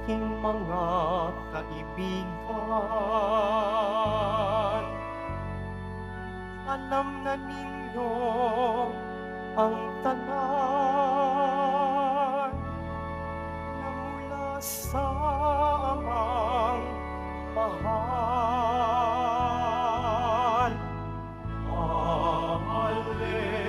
Aking mga kaibigan, alam na ninyo ang tanan na mula sa amang mahal. Alleluia,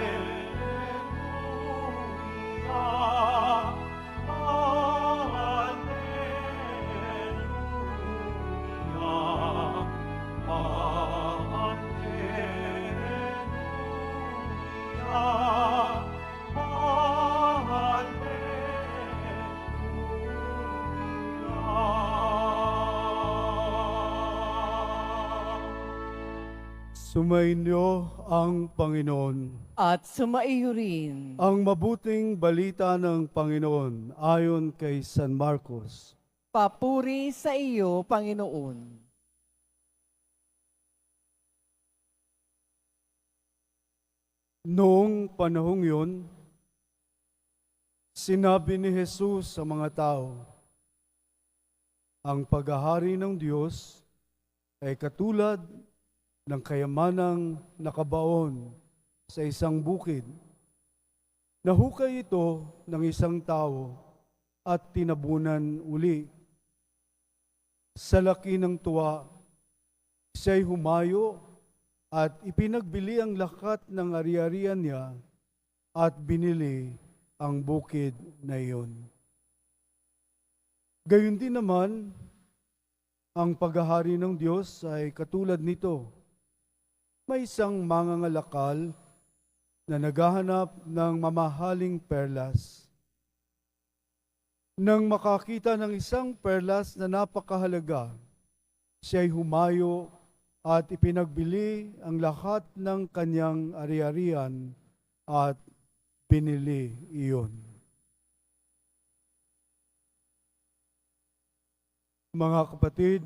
Sumainyo ang Panginoon. At sumaiyo rin. Ang mabuting balita ng Panginoon ayon kay San Marcos. Papuri sa iyo, Panginoon. Noong panahong yun, sinabi ni Jesus sa mga tao, ang paghahari ng Diyos ay katulad ng kayamanang nakabaon sa isang bukid. Nahukay ito ng isang tao at tinabunan uli. Sa laki ng tuwa, siya'y humayo at ipinagbili ang lakat ng ari-arian niya at binili ang bukid na iyon. Gayon din naman, ang paghahari ng Diyos ay katulad nito. May isang mangangalakal na naghahanap ng mamahaling perlas. Nang makakita ng isang perlas na napakahalaga, siya'y humayo at ipinagbili ang lahat ng kanyang ari-arian at binili iyon. Mga kapatid,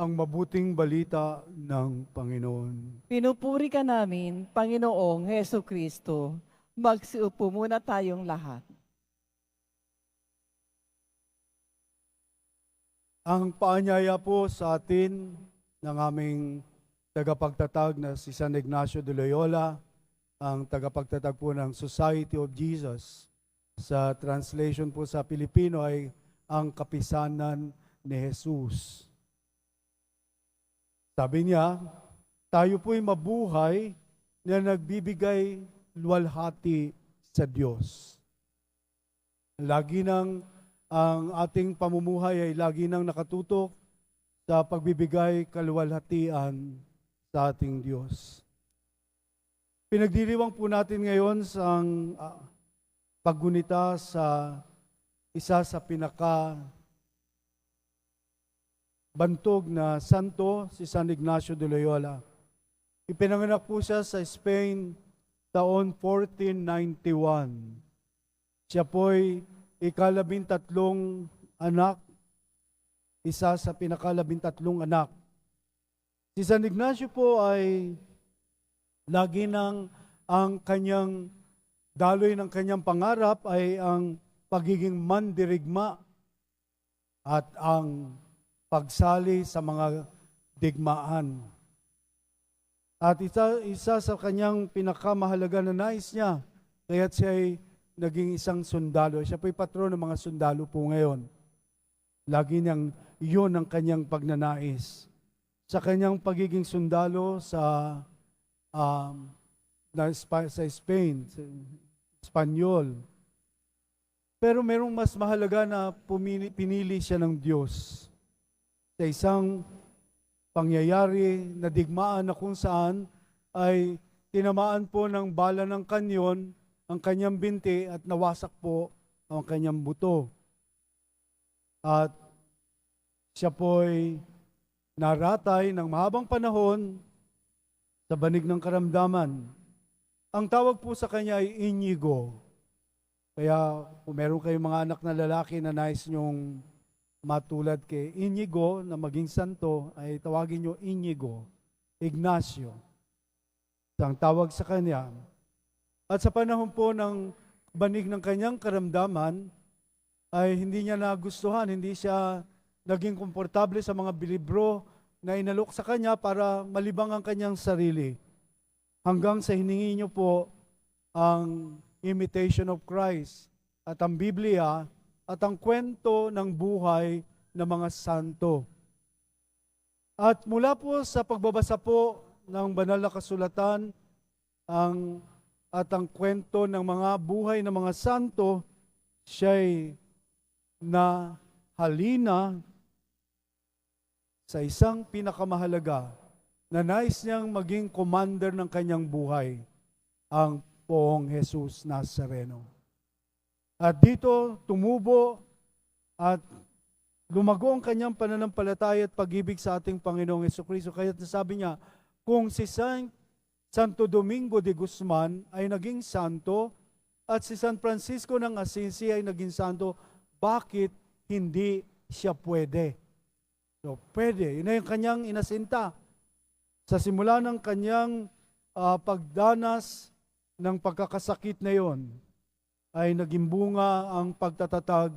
ang mabuting balita ng Panginoon. Pinupuri ka namin, Panginoong Heso Kristo. Magsiupo muna tayong lahat. Ang paanyaya po sa atin ng aming tagapagtatag na si San Ignacio de Loyola, ang tagapagtatag po ng Society of Jesus. Sa translation po sa Pilipino ay ang kapisanan ni Jesus. Sabi niya, tayo po'y mabuhay na nagbibigay luwalhati sa Diyos. Lagi nang ang ating pamumuhay ay lagi nang nakatutok sa pagbibigay kaluwalhatian sa ating Diyos. Pinagdiriwang po natin ngayon sa paggunita sa isa sa bantog na santo, si San Ignacio de Loyola. Ipinanganak po siya sa Spain taon 1491. Siya po'y ikalabintatlong anak, isa sa pinakalabintatlong anak. Si San Ignacio po ay lagi nang ang kanyang daloy ng kanyang pangarap ay ang pagiging mandirigma at ang pagsali sa mga digmaan. At isa sa kanyang pinakamahalaga na nais niya, kaya't siya ay naging isang sundalo. Siya po'y patron ng mga sundalo po ngayon. Lagi niyang iyon ang kanyang pagnanais. Sa kanyang pagiging sundalo sa Spain, sa Espanyol. Pero merong mas mahalaga na pinili siya ng Diyos sa isang pangyayari na digmaan na kung saan ay tinamaan po ng bala ng kanyon ang kanyang binti at nawasak po ang kanyang buto. At Siya po'y naratay ng mahabang panahon sa banig ng karamdaman. Ang tawag po sa kanya ay Inigo. Kaya kung meron kayong mga anak na lalaki na nais nyong matulad kay Inigo na maging santo, ay tawagin nyo Inigo, Ignacio. Ang tawag sa kanya. At sa panahon po ng banig ng kanyang karamdaman, ay hindi niya nagustuhan, hindi siya naging komportable sa mga bilibro na inalok sa kanya para malibang ang kanyang sarili. Hanggang sa hiningi niyo po ang Imitation of Christ at ang Biblia at ang kwento ng buhay ng mga santo. At mula po sa pagbabasa po ng banal na kasulatan at ang kwento ng mga buhay ng mga santo, siya'y nahalina sa isang pinakamahalaga na nais niyang maging commander ng kanyang buhay, ang Poong Jesus Nazareno. At dito tumubo at lumago ang kanyang pananampalataya at pag-ibig sa ating Panginoong Hesukristo. Kaya nasabi niya, kung si Santo Domingo de Guzman ay naging santo at si San Francisco ng Assisi ay naging santo, bakit hindi siya pwede? So, pwede. Yun na yung kanyang inasinta. Sa simula ng kanyang pagdanas ng pagkakasakit na yon, ay naging bunga ang pagtatatag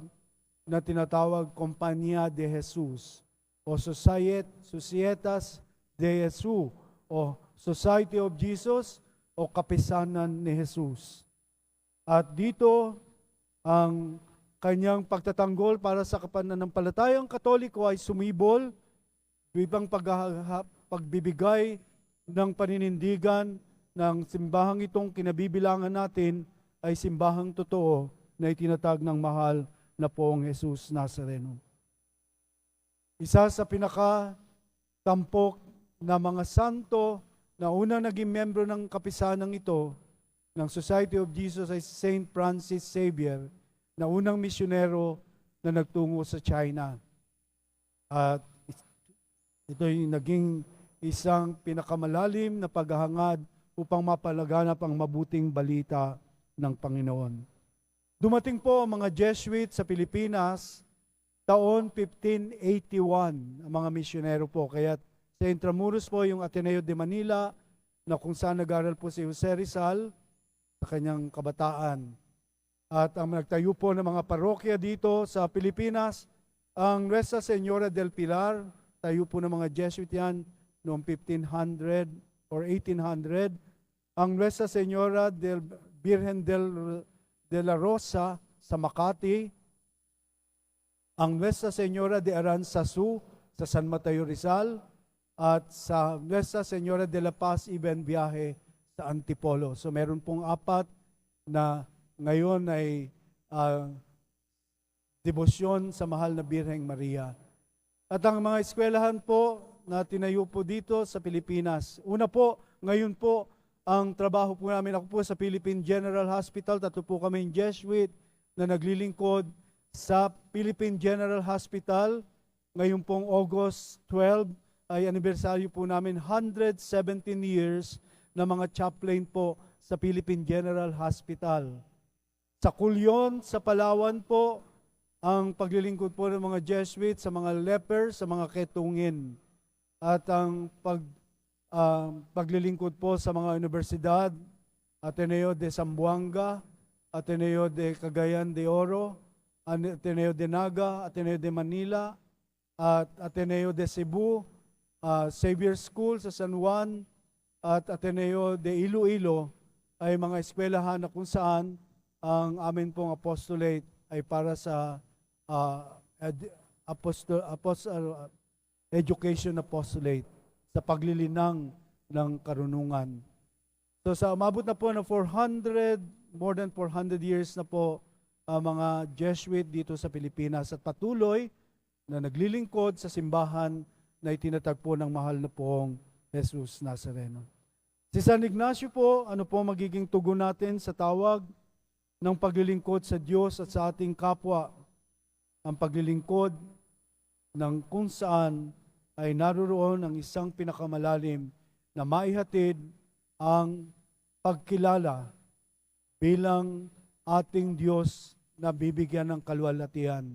na tinatawag Compañía de Jesus o Societas de Jesus o Society of Jesus o Kapisanan ni Jesus. At dito, ang kanyang pagtatanggol para sa kapananampalatayang Katoliko ay sumibol bibang pagbibigay ng paninindigan ng simbahang itong kinabibilangan natin ay simbahang totoo na itinatag ng mahal na Poong Jesus Nazareno. Isa sa pinakatampok na mga santo na unang naging membro ng kapisanang ito ng Society of Jesus ay Saint Francis Xavier, na unang misyonero na nagtungo sa China. At ito'y naging isang pinakamalalim na paghahangad upang mapalaganap ang mabuting balita ng Panginoon. Dumating po ang mga Jesuit sa Pilipinas taon 1581, ang mga misyonero po. Kaya sa Intramuros po yung Ateneo de Manila, na kung saan nag-aral po si Jose Rizal sa kanyang kabataan. At ang nagtayo po ng mga parokya dito sa Pilipinas, ang Nuestra Señora del Pilar, tayo po ng mga Jesuit yan noong 1500 or 1800. Ang Nuestra Señora del Virgen de la Rosa sa Makati, ang Nuestra Señora de Aranzazu sa San Mateo Rizal, at sa Nuestra Señora de la Paz Ibn Viaje sa Antipolo. So meron pong apat na ngayon ay debosyon sa mahal na Birheng Maria. At ang mga eskwelahan po na tinayo po dito sa Pilipinas. Una po, ngayon po, ang trabaho po namin, ako po sa Philippine General Hospital, tatlo po kami Jesuit na naglilingkod sa Philippine General Hospital. Ngayon pong August 12 ay anibersaryo po namin 117 years na mga chaplain po sa Philippine General Hospital. Sa Culyon, sa Palawan po, ang paglilingkod po ng mga Jesuit sa mga lepers, sa mga ketungin. At ang paglilingkod po sa mga universidad, Ateneo de Zamboanga, Ateneo de Cagayan de Oro, Ateneo de Naga, Ateneo de Manila, at Ateneo de Cebu, Xavier School sa San Juan, at Ateneo de Iloilo ay mga eskwelahan na kung saan ang amin pong apostolate ay para sa education apostolate, sa paglilinang ng karunungan. So sa umabot na po na more than 400 years na po ang mga Jesuit dito sa Pilipinas at patuloy na naglilingkod sa simbahan na itinatagpo ng mahal na Poong Jesus Nazareno. Si San Ignacio po, ano po magiging tugon natin sa tawag ng paglilingkod sa Diyos at sa ating kapwa? Ang paglilingkod ng kung saan ay naroon ang isang pinakamalalim na maihatid ang pagkilala bilang ating Diyos na bibigyan ng kaluwalhatian.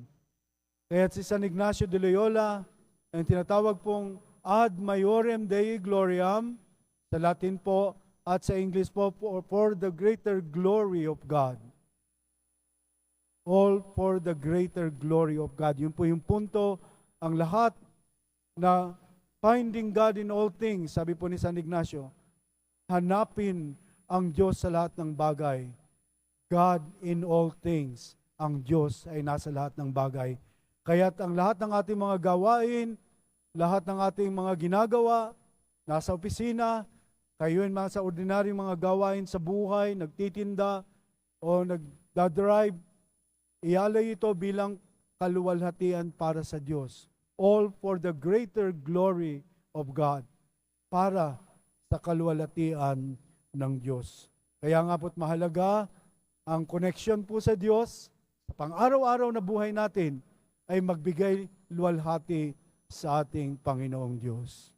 Kaya si San Ignacio de Loyola, ang tinatawag pong Ad Maiorem Dei Gloriam, sa Latin po, at sa English po, for the greater glory of God. All for the greater glory of God. Yun po yung punto, ang lahat na finding God in all things, sabi po ni San Ignacio, hanapin ang Diyos sa lahat ng bagay. God in all things. Ang Diyos ay nasa lahat ng bagay. Kaya't ang lahat ng ating mga gawain, lahat ng ating mga ginagawa, nasa opisina, kayo yung sa ordinaryong mga gawain sa buhay, nagtitinda o nagdadrive, ialay ito bilang kaluwalhatian para sa Diyos. All for the greater glory of God. Para sa kaluwalhatian ng Diyos. Kaya nga po't mahalaga ang connection po sa Diyos, sa pang-araw-araw na buhay natin, ay magbigay luwalhati sa ating Panginoong Diyos.